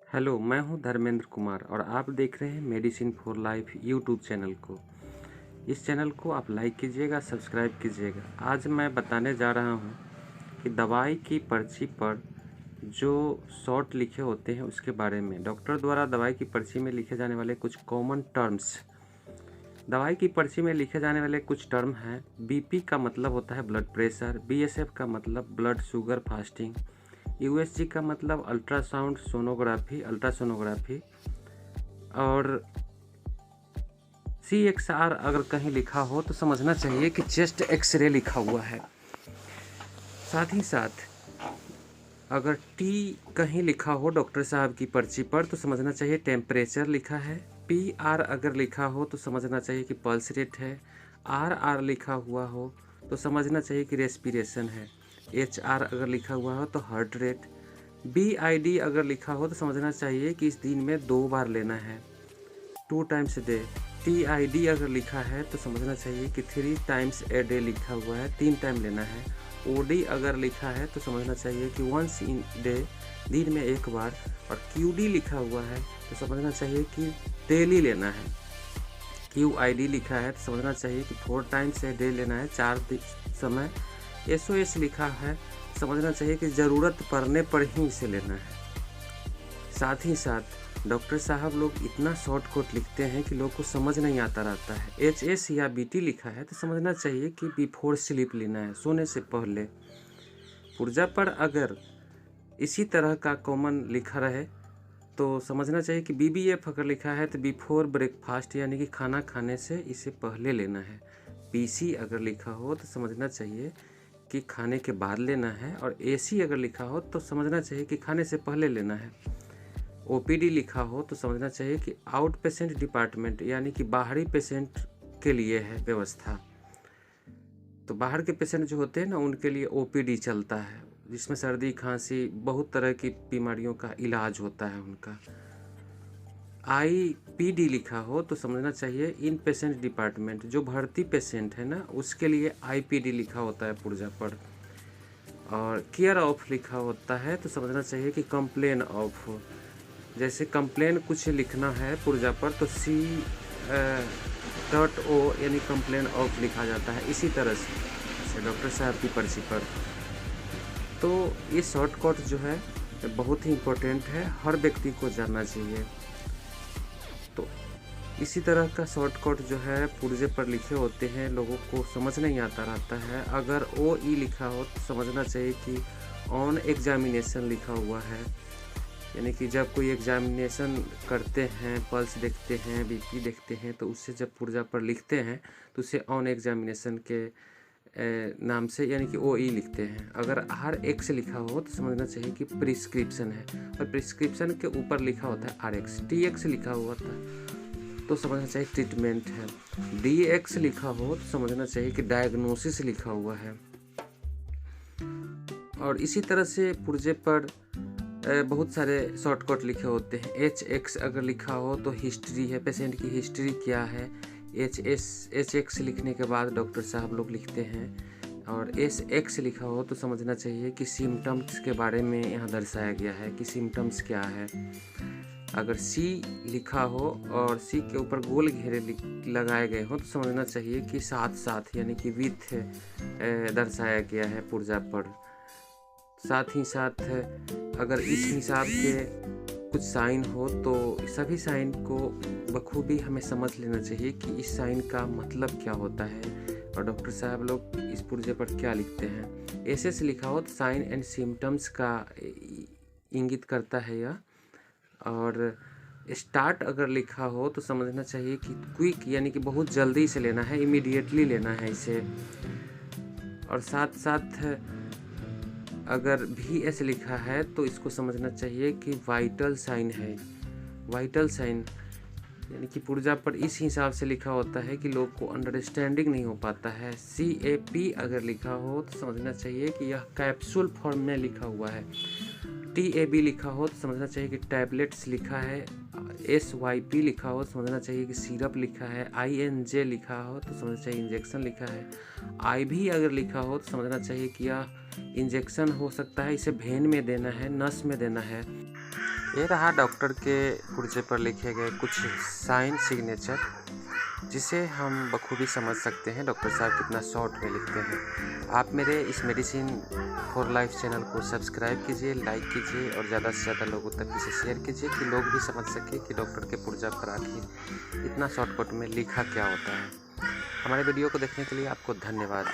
Hello, मैं हूं धर्मेंद्र कुमार और आप देख रहे हैं medicine for life YouTube channel को। इस चैनल को आप लाइक कीजिएगा, सब्सक्राइब कीजिएगा। आज मैं बताने जा रहा हूं कि दवाई की पर्ची पर जो शॉर्ट लिखे होते हैं उसके बारे में। डॉक्टर द्वारा दवाई की पर्ची में लिखे जाने वाले कुछ कॉमन टर्म्स। दवाई की पर्ची में लिखे जाने वाले कुछ टर्म हैं। बीपी का मतलब होता है ब्लड प्रेशर, बीएसएफ का मतलब ब्लड शुगर फास्टिंग, यूएसजी का मतलब अल्ट्रासोनोग्राफी और सीएक्सआर अगर कहीं लिखा हो तो समझना चाहिए कि चेस्ट एक्सरे लिखा हुआ है। साथ ही साथ अगर टी कहीं लिखा हो डॉक्टर साहब की पर्ची पर तो समझना चाहिए टेम्परेचर लिखा है। पीआर अगर लिखा हो तो समझना चाहिए कि पल्स रेट है। आर लिखा हुआ हो तो समझना चाहिए कि रेस्पिरेशन है। एचआर अगर लिखा हुआ हो तो हार्ट रेट। बीआईडी अगर लिखा हो तो समझना चाहिए कि इस दिन में 2 बार लेना है, 2 टाइम्स डे। टीआईडी अगर लिखा है तो समझना चाहिए कि 3 टाइम्स ए डे लिखा हुआ है, 3 टाइम लेना है। ओडी अगर लिखा है तो समझना चाहिए कि वंस इन डे, दिन में 1 बार। और क्यूडी लिखा हुआ है तो समझना चाहिए कि डेली लेना है। क्यूआईडी लिखा है तो समझना चाहिए कि 4 टाइम्स ए डे लेना है, 4 समय। एसओएस लिखा है समझना चाहिए कि ज़रूरत पड़ने पर ही इसे लेना है। साथ ही साथ डॉक्टर साहब लोग इतना शॉर्ट कोट लिखते हैं कि लोग को समझ नहीं आता रहता है। एचएस या बीटी लिखा है तो समझना चाहिए कि बिफोर स्लीप लेना है, सोने से पहले। पुर्जा पर अगर इसी तरह का कॉमन लिखा रहे तो समझना चाहिए कि बीबीएफ अगर लिखा है तो बिफोर ब्रेकफास्ट यानी कि खाना खाने से इसे पहले लेना है। पीसी अगर लिखा हो तो समझना चाहिए कि खाने के बाद लेना है। और एसी अगर लिखा हो तो समझना चाहिए कि खाने से पहले लेना है। ओपीडी लिखा हो तो समझना चाहिए कि आउट पेशेंट डिपार्टमेंट यानी कि बाहरी पेशेंट के लिए है व्यवस्था। तो बाहर के पेशेंट जो होते हैं ना उनके लिए ओपीडी चलता है, जिसमें सर्दी खांसी बहुत तरह की बीमारियों का इलाज होता है उनका। आईपीडी लिखा हो तो समझना चाहिए इन पेशेंट डिपार्टमेंट, जो भर्ती पेशेंट है ना उसके लिए आईपीडी लिखा होता है पुर्जा पर। और केयर ऑफ लिखा होता है तो समझना चाहिए कि कंप्लेन ऑफ हो। जैसे कंप्लेन कुछ लिखना है पुर्जा पर तो C.O यानी कंप्लेन ऑफ लिखा जाता है। इसी तरह से डॉक्टर साहब की पर्ची पर। तो ये शॉर्ट कट जो है बहुत ही इम्पोर्टेंट है, हर व्यक्ति को जानना चाहिए। तो इसी तरह का शॉर्टकट जो है पुर्जे पर लिखे होते हैं, लोगों को समझ नहीं आता रहता है। अगर OE लिखा हो तो समझना चाहिए कि ऑन एग्जामिनेशन लिखा हुआ है, यानी कि जब कोई एग्जामिनेशन करते हैं, पल्स देखते हैं, बीपी देखते हैं तो उससे जब पुर्जा पर लिखते हैं तो उसे ऑन एग्जामिनेशन के नाम से यानी कि OE लिखते हैं। अगर RX लिखा हो तो समझना चाहिए कि प्रिस्क्रिप्शन है, और प्रिस्क्रिप्शन के ऊपर लिखा होता है RX। TX लिखा हुआ था तो समझना चाहिए ट्रीटमेंट है। DX लिखा हो तो समझना चाहिए कि डायग्नोसिस लिखा हुआ है। और इसी तरह से पुर्जे पर बहुत सारे शॉर्टकट लिखे होते हैं। HX अगर लिखा हो तो हिस्ट्री है, पेशेंट की हिस्ट्री क्या है। HX लिखने के बाद डॉक्टर साहब लोग लिखते हैं। और SX लिखा हो तो समझना चाहिए कि सिम्टम्स के बारे में यहाँ दर्शाया गया है कि सिम्टम्स क्या है। अगर C लिखा हो और C के ऊपर गोल घेरे लगाए गए हो तो समझना चाहिए कि साथ साथ यानी कि विथ दर्शाया गया है पुर्जा पर। साथ ही साथ अगर इस हिसाब के कुछ साइन हो तो सभी साइन को बखूबी हमें समझ लेना चाहिए कि इस साइन का मतलब क्या होता है और डॉक्टर साहब लोग इस पुर्जे पर क्या लिखते हैं। SS लिखा हो तो साइन एंड सिम्टम्स का इंगित करता है यह। और स्टार्ट अगर लिखा हो तो समझना चाहिए कि क्विक यानी कि बहुत जल्दी से लेना है, इमीडिएटली लेना है इसे। और साथ साथ अगर VS लिखा है तो इसको समझना चाहिए कि वाइटल साइन है। वाइटल साइन यानी कि पुर्जा पर इस हिसाब से लिखा होता है कि लोग को अंडरस्टैंडिंग नहीं हो पाता है। CAP अगर लिखा हो तो समझना चाहिए कि यह कैप्सूल फॉर्म में लिखा हुआ है। TAB लिखा हो तो समझना चाहिए कि टैबलेट्स लिखा है। SYP लिखा हो तो समझना चाहिए कि सिरप लिखा है। INJ लिखा हो तो समझना चाहिए इंजेक्शन लिखा है। IV अगर लिखा हो तो समझना चाहिए कि यह इंजेक्शन हो सकता है, इसे वेन में देना है, नस में देना है। ये रहा डॉक्टर के पुर्जे पर लिखे गए कुछ साइन सिग्नेचर, जिसे हम बखूबी समझ सकते हैं डॉक्टर साहब कितना शॉर्ट में लिखते हैं। आप मेरे इस मेडिसिन फॉर लाइफ चैनल को सब्सक्राइब कीजिए, लाइक कीजिए और ज़्यादा से ज़्यादा लोगों तक इसे शेयर कीजिए कि लोग भी समझ सके कि डॉक्टर के पुर्जा पर आखिर इतना शॉर्टकट में लिखा क्या होता है। हमारे वीडियो को देखने के लिए आपको धन्यवाद।